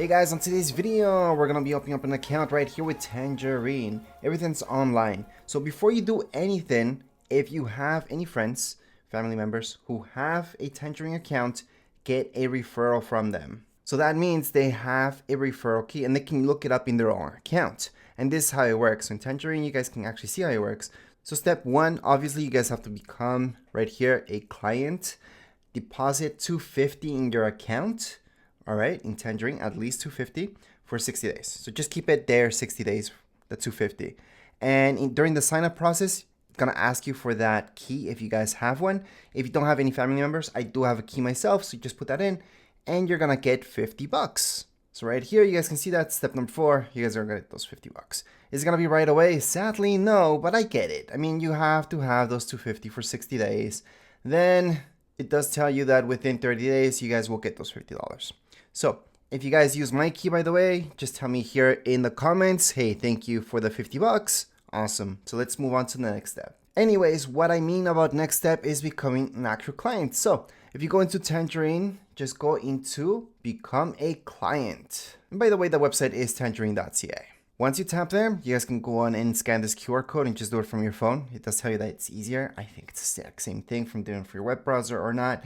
Hey guys, on today's video, we're gonna be opening up an account right here with Tangerine. Everything's online. So before you do anything, if you have any friends, family members who have a Tangerine account, get a referral from them. So that means they have a referral key and they can look it up in their own account. And this is how it works. So in Tangerine, you guys can actually see how it works. So step one, obviously you guys have to become right here a client. Deposit $250 in your account. All right, in Tangerine, at least $250 for 60 days. So just keep it there 60 days, the $250. And during the sign up process, it's gonna ask you for that key if you guys have one. If you don't have any family members, I do have a key myself, so you just put that in and you're gonna get $50. So right here, you guys can see that step number 4, you guys are gonna get those $50. Is it gonna be right away? Sadly, no, but I get it. I mean, you have to have those $250 for 60 days. Then it does tell you that within 30 days, you guys will get those $50. So if you guys use my key, by the way, just tell me here in the comments, hey, thank you for the $50. Awesome. So let's move on to the next step. Anyways, what I mean about next step is becoming an actual client. So if you go into Tangerine, just go into become a client. And by the way, the website is tangerine.ca. Once you tap there, you guys can go on and scan this QR code and just do it from your phone. It does tell you that it's easier. I think it's the exact same thing from doing it for your web browser or not.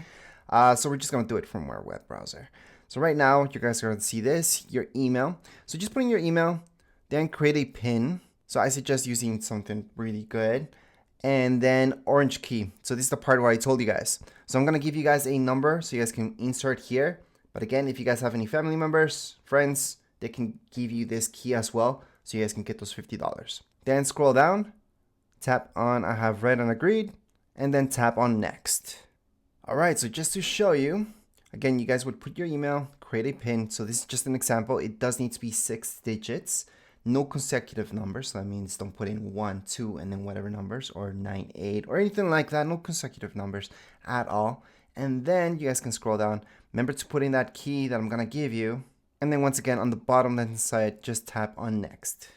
So we're just going to do it from our web browser. So right now, you guys are going to see this, your email. So just put in your email, then create a pin. So I suggest using something really good. And then orange key. So this is the part where I told you guys. So I'm going to give you guys a number so you guys can insert here. But again, if you guys have any family members, friends, they can give you this key as well. So you guys can get those $50. Then scroll down, tap on I have read and agreed, and then tap on next. All right, so just to show you, again, you guys would put your email, create a pin. So this is just an example. It does need to be 6 digits, no consecutive numbers. So that means don't put in 1, 2, and then whatever numbers, or 9, 8, or anything like that. No consecutive numbers at all. And then you guys can scroll down. Remember to put in that key that I'm gonna give you. And then once again, on the bottom left side, just tap on next.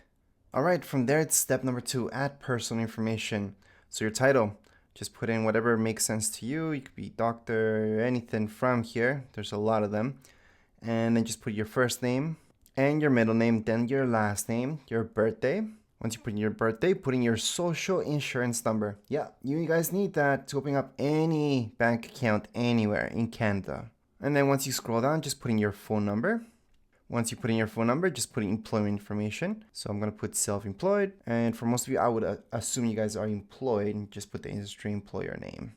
All right, from there, it's step number 2, add personal information. So your title. Just put in whatever makes sense to you. You could be doctor, anything from here. There's a lot of them. And then just put your first name and your middle name, then your last name, your birthday. Once you put in your birthday, put in your social insurance number. Yeah, you guys need that to open up any bank account anywhere in Canada. And then once you scroll down, just put in your phone number. Once you put in your phone number, just put in employment information. So I'm going to put self-employed. And for most of you, I would assume you guys are employed and just put the industry employer name.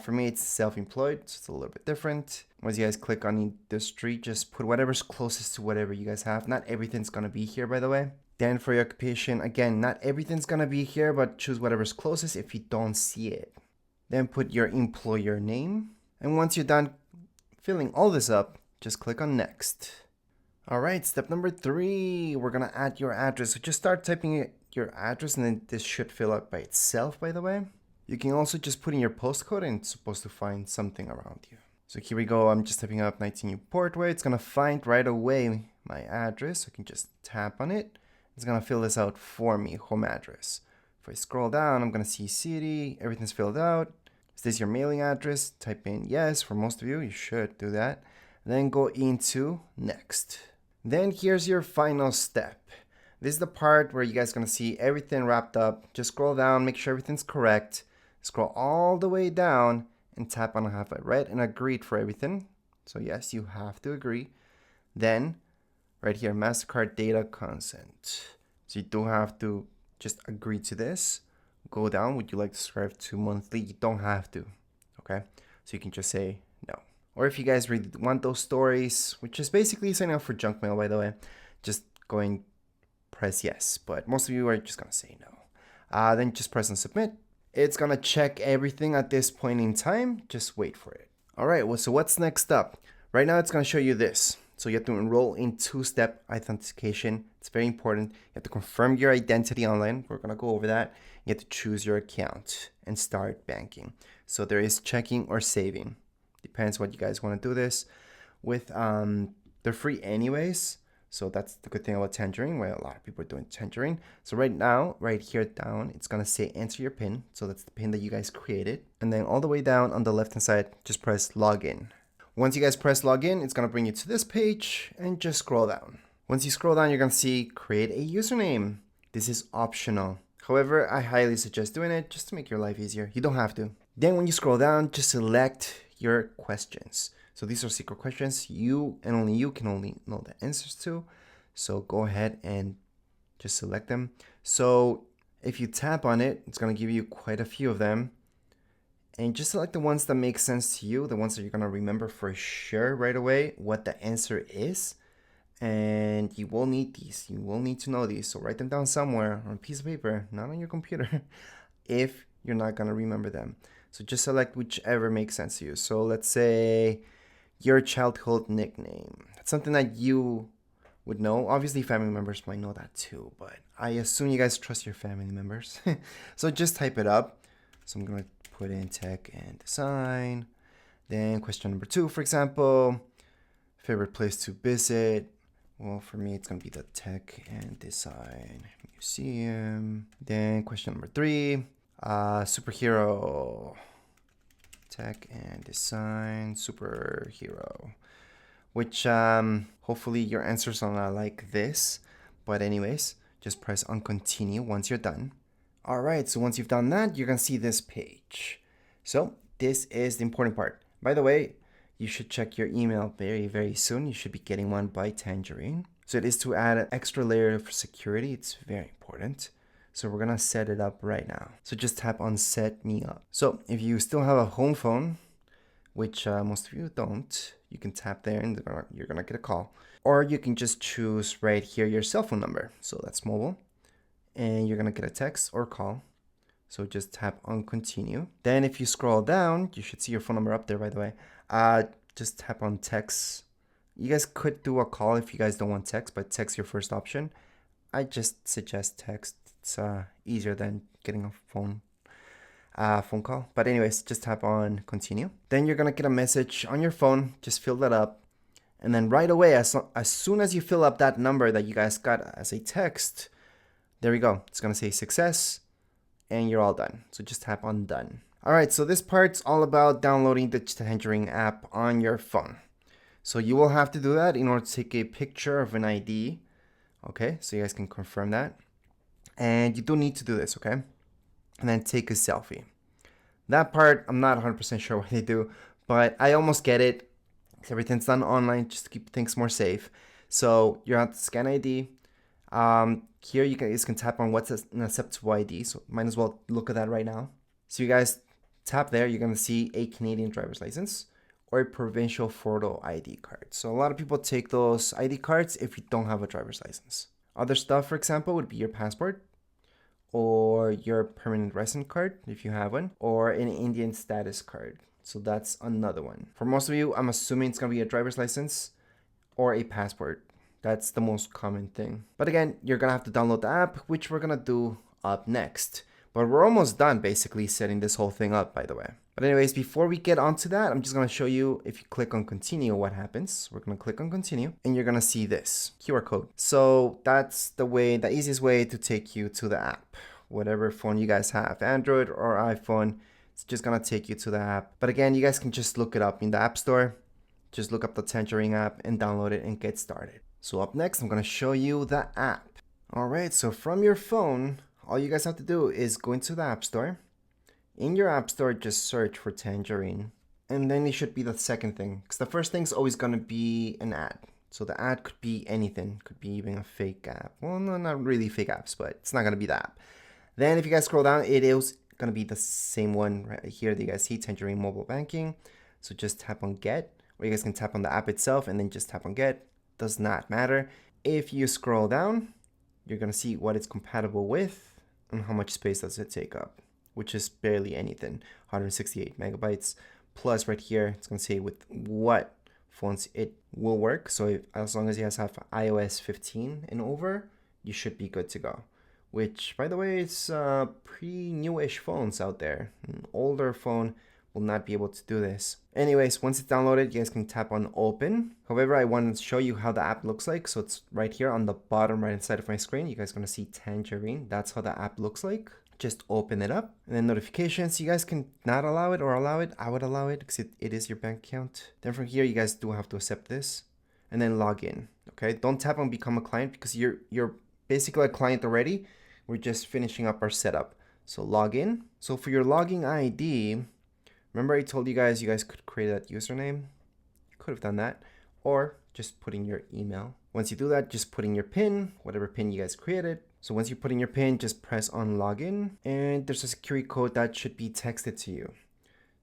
For me, it's self-employed, so it's a little bit different. Once you guys click on industry, just put whatever's closest to whatever you guys have. Not everything's going to be here, by the way. Then for your occupation, again, not everything's going to be here, but choose whatever's closest if you don't see it. Then put your employer name. And once you're done filling all this up, just click on next. All right, step number 3, we're gonna add your address. So just start typing your address and then this should fill out by itself, by the way. You can also just put in your postcode and it's supposed to find something around you. So here we go, I'm just typing up 19 Newport Way. It's gonna find right away my address. I can just tap on it. It's gonna fill this out for me, home address. If I scroll down, I'm gonna see city, everything's filled out. Is this your mailing address? Type in yes, for most of you, you should do that. Then go into next. Then here's your final step. This is the part where you guys are going to see everything wrapped up. Just scroll down, make sure everything's correct. Scroll all the way down and tap on have I read and agreed for everything. So yes, you have to agree. Then right here, MasterCard data consent. So you do have to just agree to this. Go down, would you like to subscribe to monthly? You don't have to, okay? So you can just say no. Or if you guys really want those stories, which is basically signing up for junk mail, by the way, just go and press yes. But most of you are just going to say no. Then just press on submit. It's going to check everything at this point in time. Just wait for it. All right, well, so what's next up? Right now, it's going to show you this. So you have to enroll in 2-step authentication. It's very important. You have to confirm your identity online. We're going to go over that. You have to choose your account and start banking. So there is checking or saving. Depends what you guys want to do this with. They're free anyways, so that's the good thing about Tangerine. Well, a lot of people are doing Tangerine. So right now, right here down, it's gonna say enter your PIN. So that's the PIN that you guys created, and then all the way down on the left hand side, just press login. Once you guys press login, it's gonna bring you to this page and just scroll down. Once you scroll down, you're gonna see create a username. This is optional. However, I highly suggest doing it just to make your life easier. You don't have to. Then when you scroll down, just select your questions. So these are secret questions you and only you can only know the answers to. So go ahead and just select them. So if you tap on it, it's gonna give you quite a few of them. And just select the ones that make sense to you, the ones that you're gonna remember for sure right away what the answer is. And you will need these. You will need to know these. So write them down somewhere on a piece of paper, not on your computer, if you're not going to remember them. So just select whichever makes sense to you. So let's say your childhood nickname. That's something that you would know. Obviously, family members might know that too, but I assume you guys trust your family members. So just type it up. So I'm going to put in tech and design. Then question number 2, for example, favorite place to visit. Well, for me, it's going to be the Tech and Design Museum. Then question number 3, superhero. Tech and Design Superhero. Which, hopefully your answers are not like this. But anyways, just press on continue once you're done. Alright, so once you've done that, you're going to see this page. So this is the important part. By the way, you should check your email very, very soon. You should be getting one by Tangerine. So it is to add an extra layer of security. It's very important. So we're going to set it up right now. So just tap on set me up. So if you still have a home phone, which most of you don't, you can tap there and you're going to get a call. Or you can just choose right here your cell phone number. So that's mobile. And you're going to get a text or call. So just tap on continue. Then if you scroll down, you should see your phone number up there, by the way. Just tap on text. You guys could do a call if you guys don't want text, but text your first option. I just suggest text. It's easier than getting a phone call. But anyways, just tap on continue. Then you're gonna get a message on your phone. Just fill that up. And then right away, as soon as you fill up that number that you guys got as a text, there we go. It's gonna say success. And you're all done. So just tap on done. All right, so this part's all about downloading the Tangerine app on your phone. So you will have to do that in order to take a picture of an ID. Okay, so you guys can confirm that. And you do need to do this, okay? And then take a selfie. That part, I'm not 100% sure what they do, but I almost get it. Everything's done online just to keep things more safe. So you have to scan ID. Here you guys can tap on what's an acceptable ID, so might as well look at that right now. So you guys tap there, you're going to see a Canadian driver's license or a provincial photo ID card. So a lot of people take those ID cards if you don't have a driver's license. Other stuff, for example, would be your passport or your permanent resident card if you have one, or an Indian status card. So that's another one. For most of you, I'm assuming it's going to be a driver's license or a passport. That's the most common thing. But again, you're going to have to download the app, which we're going to do up next. But we're almost done basically setting this whole thing up, by the way. But anyways, before we get onto that, I'm just going to show you if you click on continue what happens. We're going to click on continue and you're going to see this QR code. So that's the easiest way to take you to the app. Whatever phone you guys have, Android or iPhone, it's just going to take you to the app. But again, you guys can just look it up in the App Store. Just look up the Tangerine app and download it and get started. So up next, I'm going to show you the app. All right, so from your phone, all you guys have to do is go into the App Store. In your App Store, just search for Tangerine. And then it should be the second thing. Because the first thing is always going to be an ad. So the ad could be anything. Could be even a fake app. Well, no, not really fake apps, but it's not going to be the app. Then if you guys scroll down, it is going to be the same one right here that you guys see, Tangerine Mobile Banking. So just tap on Get. Or you guys can tap on the app itself and then just tap on Get. Does not matter. If you scroll down, you're going to see what it's compatible with and how much space does it take up, which is barely anything. 168 megabytes. Plus right here, it's going to say with what phones it will work. So as long as you guys have iOS 15 and over, you should be good to go. Which, by the way, is pretty newish phones out there. An older phone will not be able to do this. Anyways, once it's downloaded, you guys can tap on open. However, I wanted to show you how the app looks like. So it's right here on the bottom right hand side of my screen. You guys are going to see Tangerine. That's how the app looks like. just open it up. And then notifications, you guys can not allow it or allow it. I would allow it because it is your bank account. Then from here, you guys do have to accept this and then log in. Okay, don't tap on become a client because you're basically a client already. We're just finishing up our setup. So log in. So for your login ID, remember I told you guys could create that username. You could have done that, or just put in your email. Once you do that, just put in your PIN, whatever PIN you guys created. So once you put in your PIN, just press on login, and there's a security code that should be texted to you.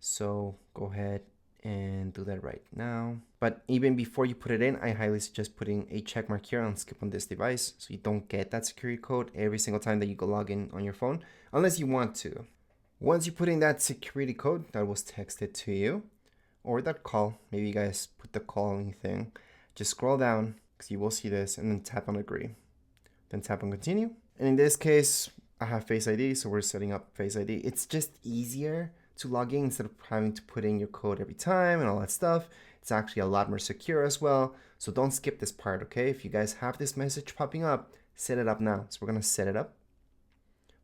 So go ahead and do that right now. But even before you put it in, I highly suggest putting a check mark here on skip on this device so you don't get that security code every single time that you go log in on your phone, unless you want to. Once you put in that security code that was texted to you, or that call, maybe you guys put the calling thing, just scroll down because you will see this and then tap on agree. Then tap on continue. And in this case, I have Face ID, so we're setting up Face ID. It's just easier to log in instead of having to put in your code every time and all that stuff. It's actually a lot more secure as well. So don't skip this part, okay? If you guys have this message popping up, set it up now. So we're gonna set it up.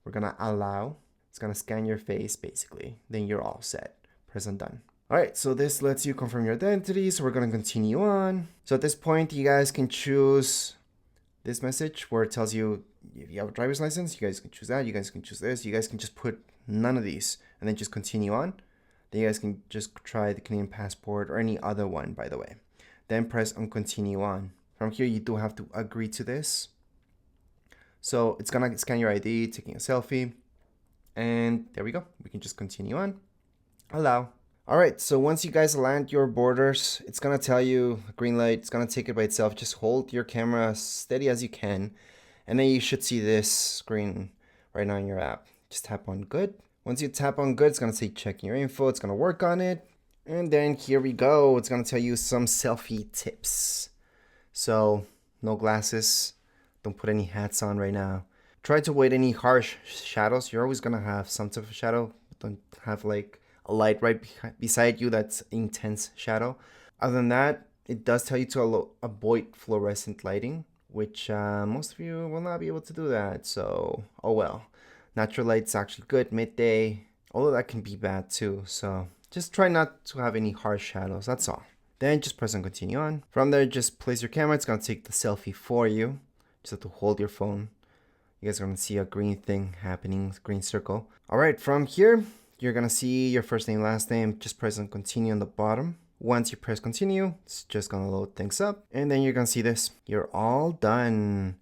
We're gonna allow. It's gonna scan your face basically. Then you're all set. Press on done. All right, so this lets you confirm your identity. So we're gonna continue on. So at this point, you guys can choose this message where it tells you if you have a driver's license, you guys can choose that. You guys can choose this. You guys can just put none of these and then just continue on. Then you guys can just try the Canadian passport or any other one, by the way. Then press on continue on. From here, you do have to agree to this. So it's gonna scan your ID, taking a selfie. And there we go. We can just continue on. Allow. All right, so once you guys land your borders, it's gonna tell you a green light. It's gonna take it by itself. Just hold your camera as steady as you can. And then you should see this screen right now in your app. Just tap on good. Once you tap on good, it's gonna say checking your info. It's gonna work on it. And then here we go. It's gonna tell you some selfie tips. So no glasses. Don't put any hats on right now. Try to avoid any harsh shadows. You're always gonna have some type of shadow. Don't have like a light right beside you that's intense shadow. Other than that, it does tell you to avoid fluorescent lighting, which most of you will not be able to do that. So, oh well. Natural light's actually good midday, although that can be bad too. So just try not to have any harsh shadows, that's all. Then just press on continue on. From there, just place your camera. It's gonna take the selfie for you. Just have to hold your phone. You guys are gonna see a green thing happening, green circle. All right, from here, you're gonna see your first name, last name. Just press on continue on the bottom. Once you press continue, it's just gonna load things up. And then you're gonna see this. You're all done.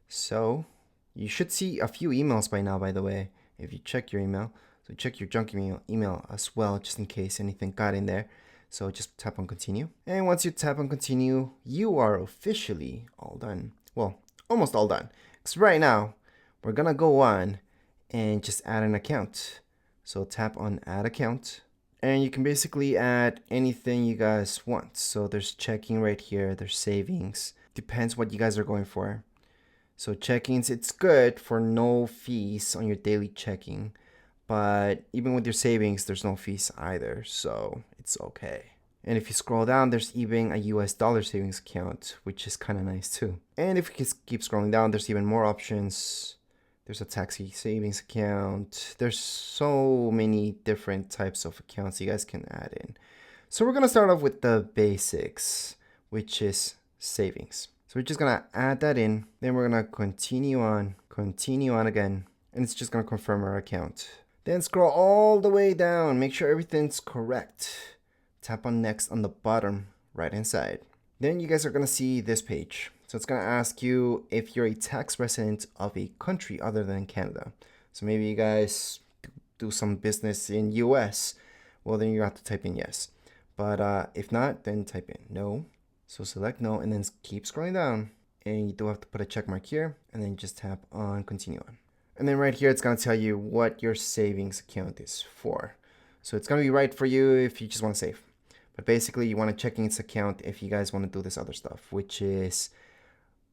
So you should see a few emails by now, by the way, if you check your email. So check your junk email as well, just in case anything got in there. So just tap on continue. And once you tap on continue, you are officially all done. Well, almost all done. Because right now, we're gonna go on and just add an account. So tap on add account. And you can basically add anything you guys want. So there's checking right here, there's savings. Depends what you guys are going for. So checkings, it's good for no fees on your daily checking. But even with your savings, there's no fees either. So it's okay. And if you scroll down, there's even a US dollar savings account, which is kind of nice too. And if you keep scrolling down, there's even more options. There's a taxi savings account. There's so many different types of accounts you guys can add in. So we're going to start off with the basics, which is savings. So we're just going to add that in. Then we're going to continue on again. And it's just going to confirm our account. Then scroll all the way down. Make sure everything's correct. Tap on next on the bottom right hand side. Then you guys are going to see this page. So it's going to ask you if you're a tax resident of a country other than Canada. So maybe you guys do some business in US. Well, then you have to type in yes. But if not, then type in no. So select no and then keep scrolling down. And you do have to put a check mark here and then just tap on continue on. And then right here, it's going to tell you what your savings account is for. So it's going to be right for you if you just want to save. But basically, you want a checkings account if you guys want to do this other stuff, which is,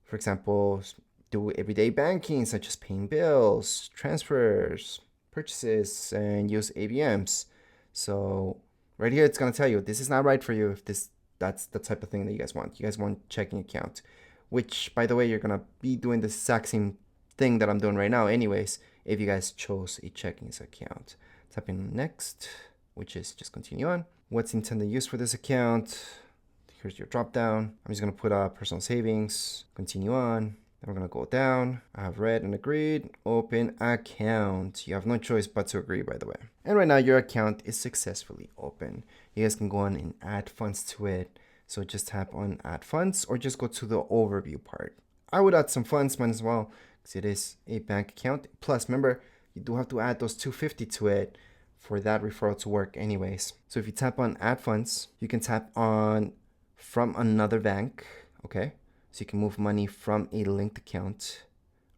for example, do everyday banking, such as paying bills, transfers, purchases, and use ABMs. So right here, it's going to tell you this is not right for you if that's the type of thing that you guys want. You guys want checking account, which, by the way, you're going to be doing the exact same thing that I'm doing right now anyways. if you guys chose a checking account. Tap in next, which is just continue on. What's intended use for this account? Here's your drop down. I'm just gonna put personal savings, continue on. Then we're gonna go down. I have read and agreed, open account. You have no choice but to agree, by the way. And right now your account is successfully open. You guys can go on and add funds to it. So just tap on add funds or just go to the overview part. I would add some funds, might as well, because it is a bank account. Plus, remember, you do have to add those $250 to it for that referral to work anyways. So if you tap on add funds, you can tap on from another bank, okay? So you can move money from a linked account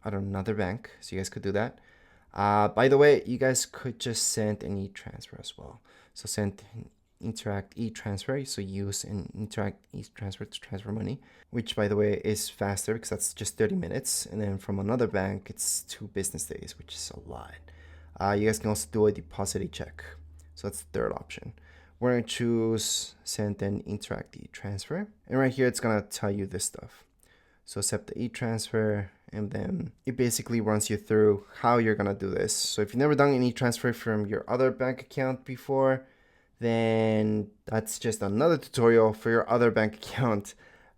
out of another bank. So you guys could do that. By the way, you guys could just send an e-transfer as well. So send Interact e-transfer. So use an Interact e-transfer to transfer money, which by the way is faster because that's just 30 minutes. And then from another bank, it's 2 business days, which is a lot. You guys can also do a deposit check. So that's the third option. We're going to choose send an Interact e-transfer. And right here, it's going to tell you this stuff. So accept the e-transfer, and then it basically runs you through how you're going to do this. So if you've never done an e-transfer from your other bank account before, then that's just another tutorial for your other bank account.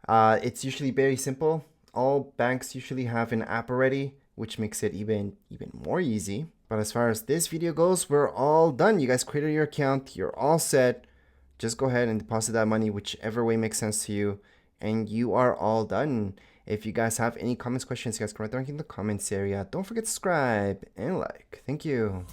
It's usually very simple. All banks usually have an app already, which makes it even more easy. But as far as this video goes, we're all done. You guys created your account. You're all set. Just go ahead and deposit that money whichever way makes sense to you. And you are all done. If you guys have any comments, questions, you guys can write down in the comments area. Don't forget to subscribe and like. Thank you.